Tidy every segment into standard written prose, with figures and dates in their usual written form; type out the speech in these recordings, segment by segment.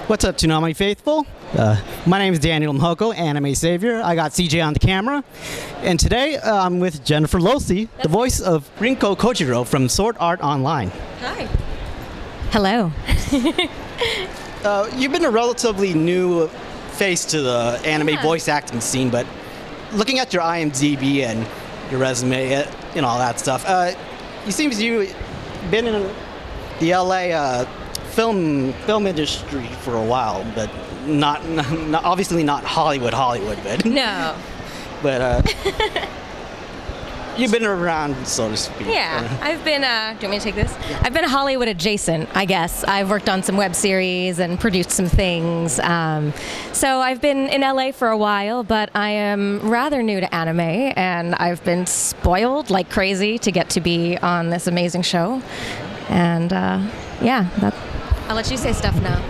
What's up, Toonami Faithful? My name is Daniel Mhoko, Anime Savior. I got CJ on the camera. And today I'm with Jennifer Losi, the voice of Rinko Kojiro from Sword Art Online. Hi. Hello. You've been a relatively new face to the anime voice acting scene, but looking at your IMDb and your resume and all that stuff, it seems you've been in the LA film industry for a while, but not obviously not Hollywood, but No. but you've been around, so to speak. Yeah, I've been, do you want me to take this? I've been Hollywood adjacent, I guess. I've worked on some web series and produced some things. So I've been in LA for a while, but I am rather new to anime, and I've been spoiled like crazy to get to be on this amazing show. And yeah, I'll let you say stuff now.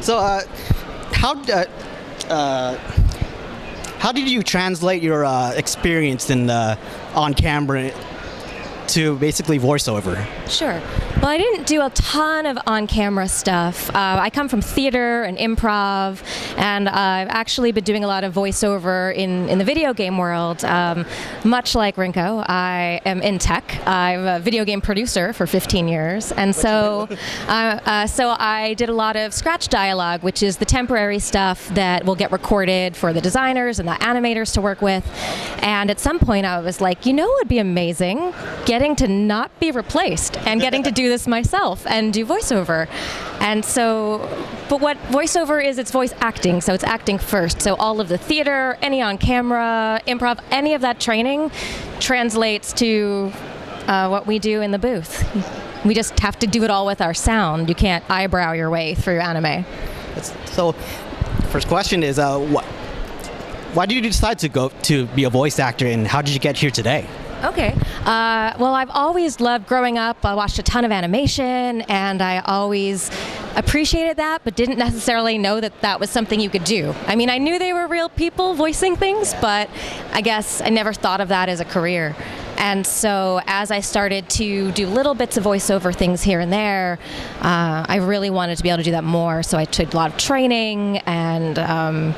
So, how did you translate your experience in on camera to basically voiceover? Sure. Well, I didn't do a ton of on-camera stuff. I come from theater and improv, and I've actually been doing a lot of voiceover in the video game world. Much like Rinko, I am in tech. I'm a video game producer for 15 years, and so I did a lot of scratch dialogue, which is the temporary stuff that will get recorded for the designers and the animators to work with. And at some point, I was like, you know what would be amazing? Getting to not be replaced and getting to do this myself and do voiceover. And so, but what voiceover is, it's voice acting, so it's acting first. So all of the theater, any on camera, improv, any of that training translates to what we do in the booth. We just have to do it all with our sound. You can't eyebrow your way through anime. So, first question is, why did you decide to go to be a voice actor, and how did you get here today? Okay. Well, I've always loved growing up. I watched a ton of animation, and I always appreciated that, but didn't necessarily know that that was something you could do. I mean, I knew they were real people voicing things, but I guess I never thought of that as a career. And so as I started to do little bits of voiceover things here and there, I really wanted to be able to do that more. So I took a lot of training and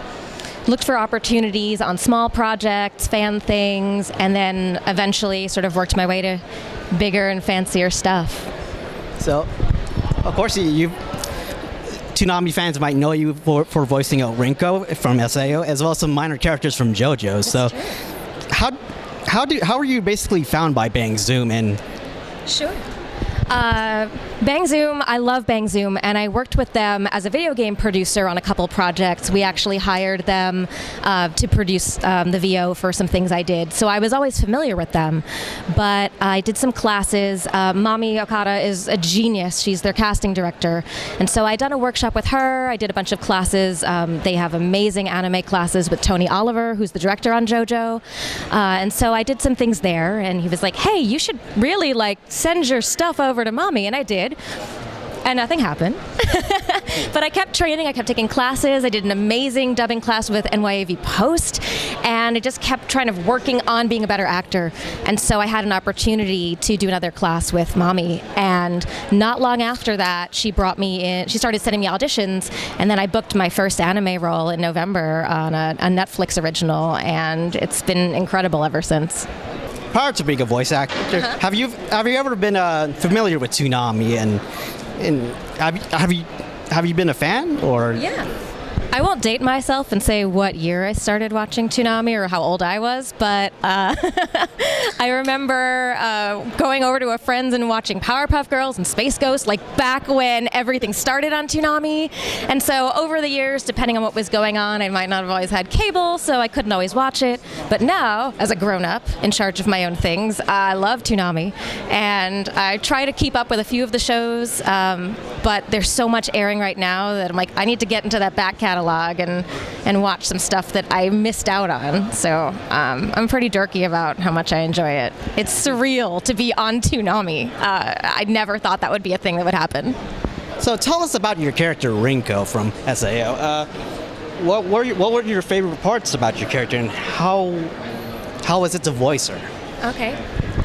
looked for opportunities on small projects, fan things, and then eventually sort of worked my way to bigger and fancier stuff. So, of course, Toonami fans might know you for voicing out Rinko from SAO, as well as some minor characters from JoJo. So, how are you basically found by Bang Zoom? And Sure. Bang Zoom, I love Bang Zoom, and I worked with them as a video game producer on a couple projects. We actually hired them to produce the VO for some things I did. So I was always familiar with them, but I did some classes. Mami Okada is a genius. She's their casting director. And so I'd done a workshop with her. I did a bunch of classes. They have amazing anime classes with Tony Oliver, who's the director on JoJo. And so I did some things there, and he was like, hey, you should really send your stuff over to Mami, and I did. And nothing happened. But I kept training, I kept taking classes. I did an amazing dubbing class with NYAV Post, and I just kept trying to working on being a better actor. And so I had an opportunity to do another class with Mami, and not long after that, she brought me in, she started sending me auditions, and then I booked my first anime role in November on a Netflix original, and it's been incredible ever since. Prior to being a voice actor, have you ever been familiar with Toonami, and have you been a fan, or? Yeah. I won't date myself and say what year I started watching Toonami or how old I was, but I remember going over to a friend's and watching Powerpuff Girls and Space Ghost, back when everything started on Toonami. And so over the years, depending on what was going on, I might not have always had cable, so I couldn't always watch it. But now, as a grown-up in charge of my own things, I love Toonami. And I try to keep up with a few of the shows, but there's so much airing right now that I'm like, I need to get into that back catalog and watch some stuff that I missed out on. So I'm pretty dorky about how much I enjoy it. It's surreal to be on Toonami. I never thought that would be a thing that would happen. So tell us about your character Rinko from SAO. What were your favorite parts about your character, and how was it to voice her? Okay.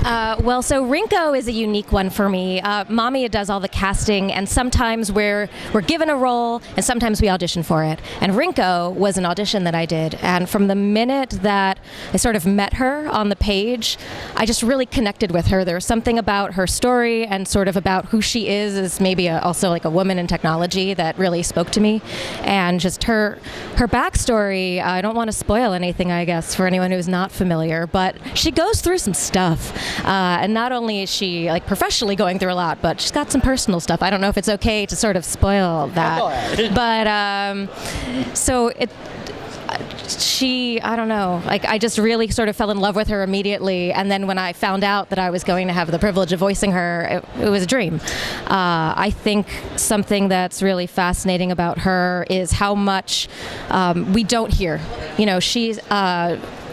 Well, so Rinko is a unique one for me. Mamiya does all the casting, and sometimes we're given a role, and sometimes we audition for it. And Rinko was an audition that I did, and from the minute that I sort of met her on the page, I just really connected with her. There was something about her story and sort of about who she is as maybe also like a woman in technology that really spoke to me. And just her backstory, I don't want to spoil anything, I guess, for anyone who's not familiar, but she goes through some stuff. And not only is she like professionally going through a lot, but she's got some personal stuff. I don't know if it's okay to sort of spoil that. But so I don't know, like I just really sort of fell in love with her immediately, and then when I found out that I was going to have the privilege of voicing her, it was a dream. I think something that's really fascinating about her is how much we don't hear. You know, she's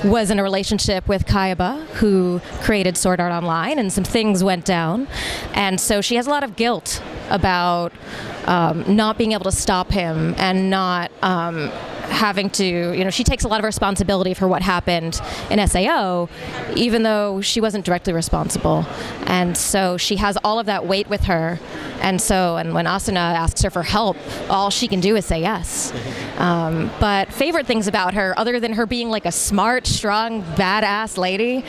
was in a relationship with Kayaba, who created Sword Art Online, and some things went down, and so she has a lot of guilt about not being able to stop him and not having to, you know, she takes a lot of responsibility for what happened in SAO, even though she wasn't directly responsible. And so she has all of that weight with her. And when Asuna asks her for help, all she can do is say yes. But favorite things about her, other than her being like a smart, strong, badass lady,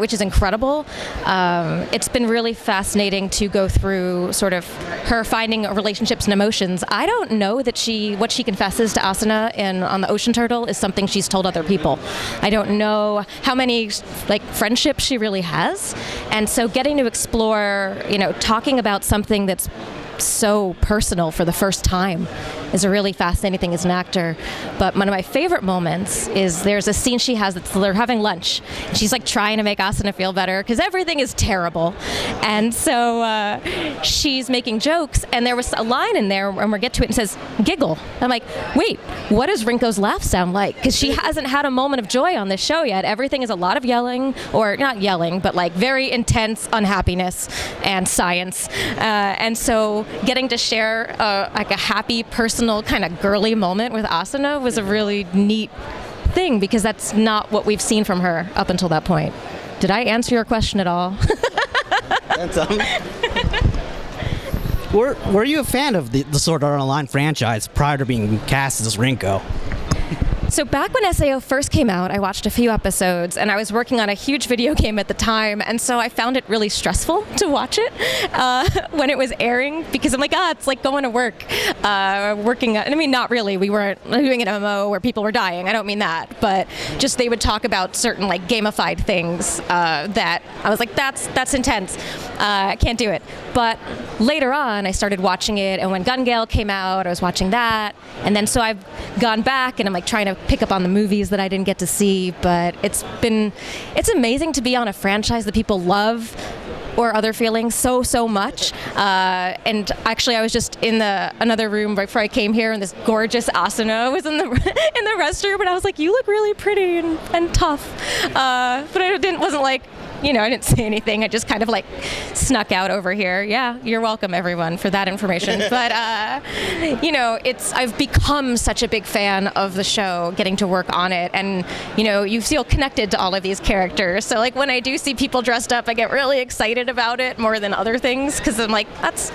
which is incredible, it's been really fascinating to go through sort of her finding relationships and emotions. I don't know that what she confesses to Asuna on the Ocean Turtle is something she's told other people. I don't know how many like friendships she really has. And so getting to explore, you know, talking about something that's so personal for the first time is a really fascinating thing as an actor. But one of my favorite moments is there's a scene she has they're having lunch. She's like trying to make Asuna feel better because everything is terrible. And so she's making jokes, and there was a line in there when we get to it and says, giggle. I'm like, wait, what does Rinko's laugh sound like? Because she hasn't had a moment of joy on this show yet. Everything is a lot of yelling, or not yelling, but like very intense unhappiness and science. And so getting to share like a happy, personal, kind of girly moment with Asuna was a really neat thing, because that's not what we've seen from her up until that point. Did I answer your question at all? Were you a fan of the Sword Art Online franchise prior to being cast as Rinko? So back when SAO first came out, I watched a few episodes, and I was working on a huge video game at the time, and so I found it really stressful to watch it when it was airing, because I'm like, it's like going to work, working. I mean, not really. We weren't doing an MMO where people were dying. I don't mean that, but just they would talk about certain like gamified things that I was like, that's intense. I can't do it. But later on, I started watching it, and when Gun Gale came out, I was watching that, and then so I've gone back, and I'm like trying to pick up on the movies that I didn't get to see. But it's amazing to be on a franchise that people love or other feelings so much. And actually, I was just in another room right before I came here, and this gorgeous Asuna was in the in the restroom, and I was like, "You look really pretty and tough," but I wasn't like, you know, I didn't say anything. I just kind of like snuck out over here. Yeah, you're welcome, everyone, for that information. But, you know, I've become such a big fan of the show, getting to work on it. And, you know, you feel connected to all of these characters. So, like, when I do see people dressed up, I get really excited about it more than other things, because I'm like,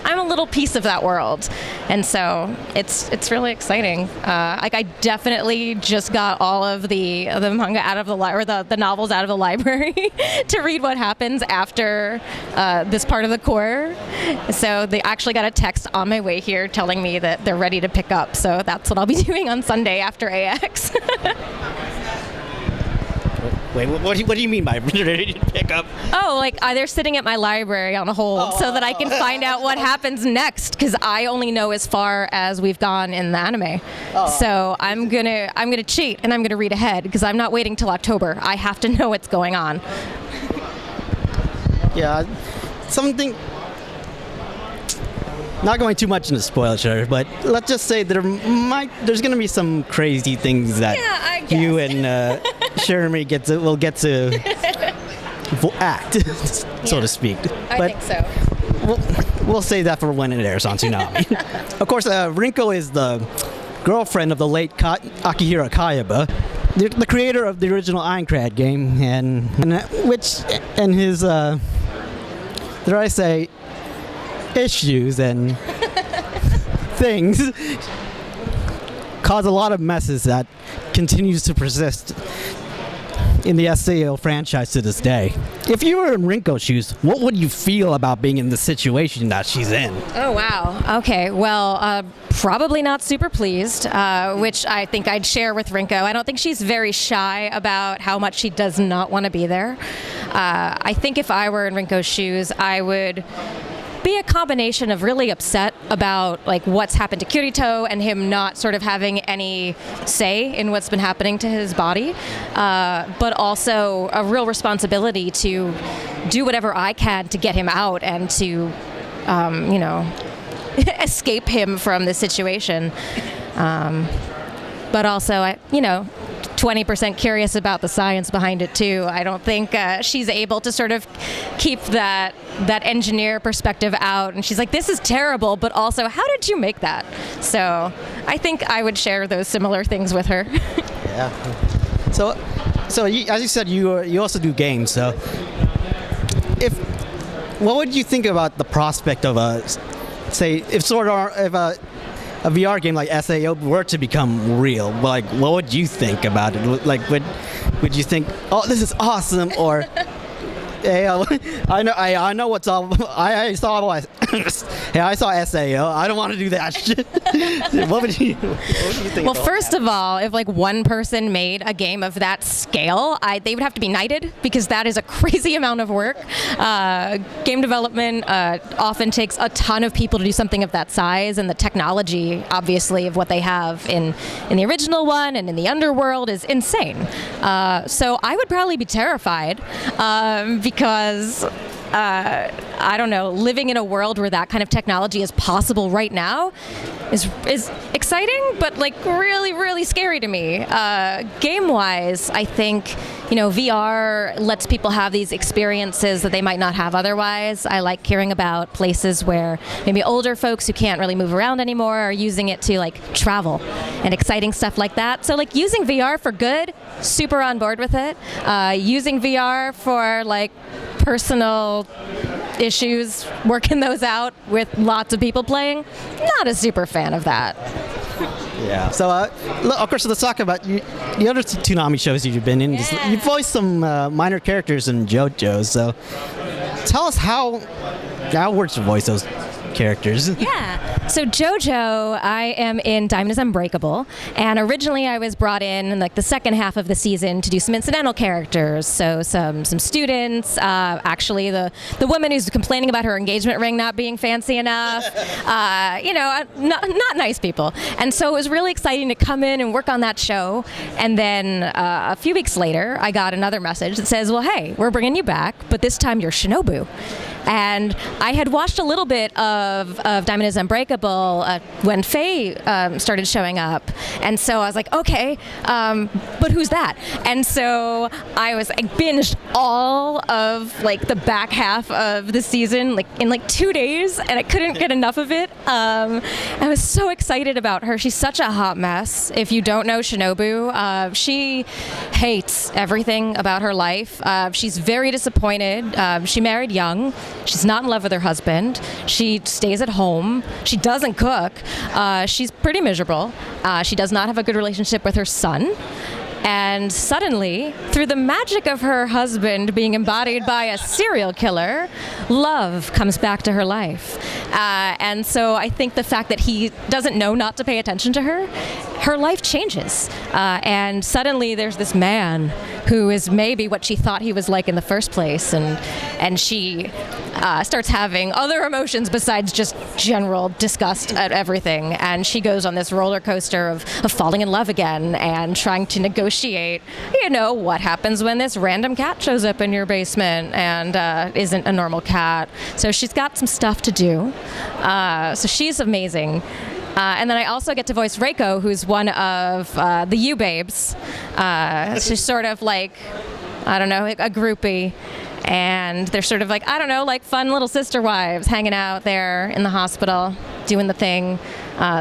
I'm a little piece of that world. And so it's really exciting. Like, I definitely just got all of the manga out of the library, or the novels out of the library to read what happens after this part of the core. So they actually got a text on my way here telling me that they're ready to pick up. So that's what I'll be doing on Sunday after AX. Wait, what do you mean by ready to pick up? Oh, like they're sitting at my library on hold so that I can find out what happens next, because I only know as far as we've gone in the anime. So I'm gonna cheat, and I'm gonna read ahead, because I'm not waiting till October. I have to know what's going on. Yeah, something. Not going too much into spoilers, but let's just say there's going to be some crazy things that you and Sheremy will get to act, so to speak. I think so. We'll save that for when it airs on Toonami. Of course, Rinko is the girlfriend of the late Akihiro Kayaba, the creator of the original Aincrad game, and his dare I say issues and things cause a lot of messes that continues to persist in the SAO franchise to this day. If you were in Rinko's shoes, what would you feel about being in the situation that she's in? Oh, wow. Okay, well, probably not super pleased, which I think I'd share with Rinko. I don't think she's very shy about how much she does not want to be there. I think if I were in Rinko's shoes, I would be a combination of really upset about like what's happened to Kirito and him not sort of having any say in what's been happening to his body, but also a real responsibility to do whatever I can to get him out and to, escape him from the situation. But also, 20% curious about the science behind it too. I don't think she's able to sort of keep that engineer perspective out. And she's like, this is terrible, but also, how did you make that? So I think I would share those similar things with her. Yeah. So as you said, you also do games. So what would you think about the prospect of a VR game like SAO were to become real? Like, what would you think about it? Like, would you think, oh, this is awesome, or hey, I know what's all. I saw SAO. I don't want to do that shit. What would you think? Well, first of all, if like one person made a game of that scale, they would have to be knighted, because that is a crazy amount of work. Game development often takes a ton of people to do something of that size, and the technology, obviously, of what they have in the original one and in the underworld is insane. So I would probably be terrified because I don't know, living in a world where that kind of technology is possible right now is exciting, but like really, really scary to me. Game-wise, I think, VR lets people have these experiences that they might not have otherwise. I like hearing about places where maybe older folks who can't really move around anymore are using it to like travel and exciting stuff like that. So like using VR for good, super on board with it. Using VR for like personal issues, working those out with lots of people playing, not a super fan of that. Yeah. So, of course, let's talk about the other Toonami shows you've been in. Yeah. You've voiced some minor characters in JoJo. So, tell us how it works to voice those characters. Yeah. So JoJo, I am in Diamond is Unbreakable, and originally I was brought in like the second half of the season to do some incidental characters. So some students, actually the woman who's complaining about her engagement ring not being fancy enough, not nice people. And so it was really exciting to come in and work on that show. And then a few weeks later, I got another message that says, well, hey, we're bringing you back, but this time you're Shinobu. And I had watched a little bit of Diamond is Unbreakable when Faye started showing up. And so I was like, okay, but who's that? And so I binged all of like the back half of the season like in like 2 days, and I couldn't get enough of it. I was so excited about her. She's such a hot mess. If you don't know Shinobu, she hates everything about her life. She's very disappointed. She married young. She's not in love with her husband. She stays at home. She doesn't cook. She's pretty miserable. She does not have a good relationship with her son. And suddenly, through the magic of her husband being embodied by a serial killer, love comes back to her life. And so I think the fact that he doesn't know not to pay attention to her, her life changes. And suddenly there's this man who is maybe what she thought he was like in the first place. And she starts having other emotions besides just general disgust at everything. And she goes on this roller coaster of falling in love again and trying to negotiate, what happens when this random cat shows up in your basement and isn't a normal cat. So she's got some stuff to do. So she's amazing. And then I also get to voice Reiko, who's one of the U-Babes. She's sort of like, I don't know, a groupie. And they're sort of like, I don't know, like fun little sister wives hanging out there in the hospital. doing the thing.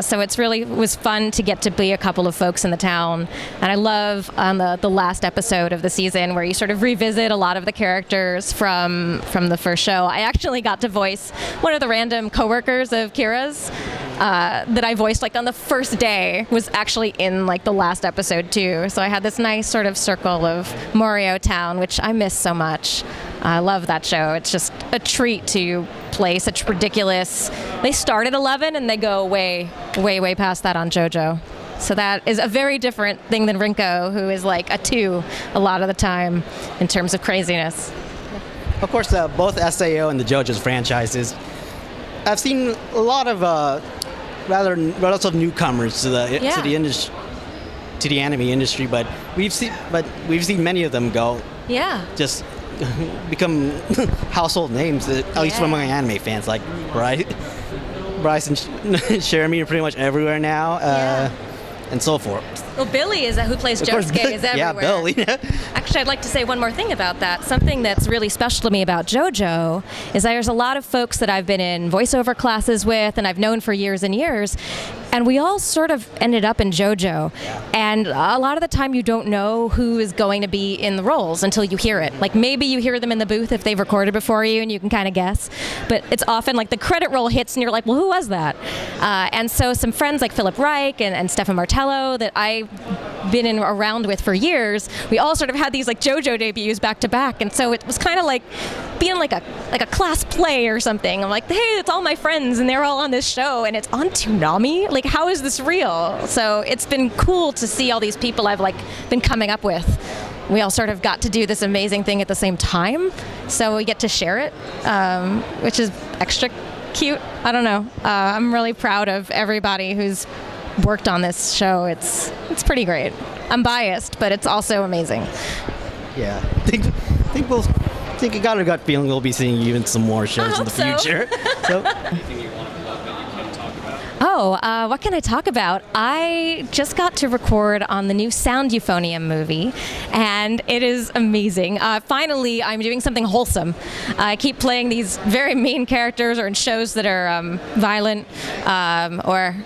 So it was fun to get to be a couple of folks in the town. And I love on the last episode of the season where you sort of revisit a lot of the characters from the first show. I actually got to voice one of the random coworkers of Kira's that I voiced like on the first day was actually in like the last episode too. So I had this nice sort of circle of Morio Town, which I miss so much. I love that show. It's just a treat to play such ridiculous. They start at 11 and they go way past that on JoJo. So that is a very different thing than Rinko, who is like a 2 a lot of the time in terms of craziness. Of course, both SAO and the JoJo's franchises, I've seen a lot of rather relative newcomers to the industry, to the anime industry, but we've seen many of them go. Yeah. Just become household names, at least among anime fans, like Bryce and Jeremy are pretty much everywhere now, and so forth. Well, Billy who plays Josuke is everywhere. Yeah, Billy. Actually, I'd like to say one more thing about that. Something that's really special to me about JoJo is there's a lot of folks that I've been in voiceover classes with and I've known for years and years, and we all sort of ended up in JoJo. And a lot of the time you don't know who is going to be in the roles until you hear it. Like maybe you hear them in the booth if they've recorded before you and you can kind of guess, but it's often like the credit roll hits and you're like, well, who was that? And so some friends like Philip Reich and Stefan Martello that I've been around with for years, we all sort of had these like JoJo debuts back to back, and so it was kind of like being like a class play or something. I'm like, hey, it's all my friends and they're all on this show and it's on Toonami. Like, how is this real? So it's been cool to see all these people I've like been coming up with. We all sort of got to do this amazing thing at the same time, so we get to share it, which is extra cute. I don't know. I'm really proud of everybody who's worked on this show. It's pretty great. I'm biased, but it's also amazing. Yeah, I think I got a gut feeling we'll be seeing even some more shows in the future. So. Anything you want to plug that you can talk about? What can I talk about? I just got to record on the new Sound Euphonium movie, and it is amazing. Finally, I'm doing something wholesome. I keep playing these very mean characters or in shows that are violent or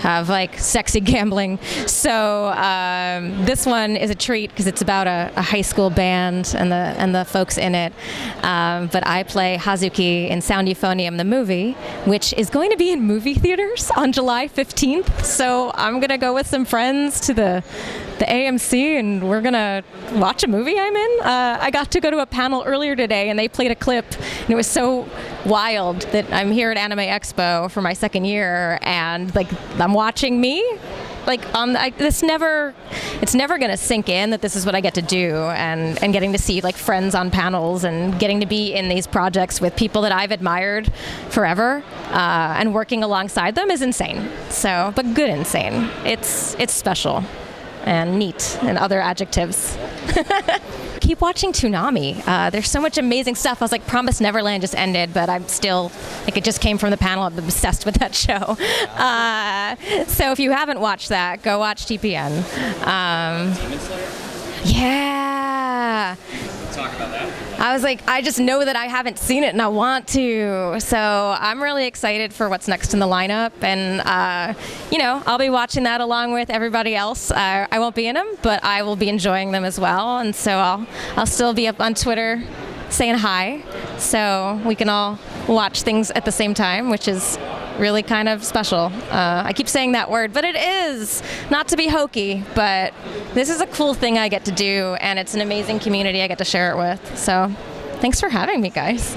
have like sexy gambling. So this one is a treat because it's about a high school band and the folks in it. But I play Hazuki in Sound Euphonium, the movie, which is going to be in movie theaters on July 15th. So I'm gonna go with some friends to the AMC and we're gonna watch a movie I'm in. I got to go to a panel earlier today and they played a clip and it was so wild that I'm here at Anime Expo for my second year and like I'm watching me. Like it's never gonna sink in that this is what I get to do, and getting to see like friends on panels and getting to be in these projects with people that I've admired forever and working alongside them is insane. So, but good insane. It's special and neat and other adjectives. Keep watching Toonami. There's so much amazing stuff. I was like, Promised Neverland just ended, but I'm still, like, it just came from the panel. I'm obsessed with that show. So if you haven't watched that, go watch TPN. Demon Slayer? Yeah. Talk about that. I was like, I just know that I haven't seen it and I want to. So I'm really excited for what's next in the lineup. And, I'll be watching that along with everybody else. I won't be in them, but I will be enjoying them as well. And so I'll still be up on Twitter saying hi. So we can all watch things at the same time, which is really kind of special. I keep saying that word, but it is. Not to be hokey, but this is a cool thing I get to do, and it's an amazing community I get to share it with. So thanks for having me, guys.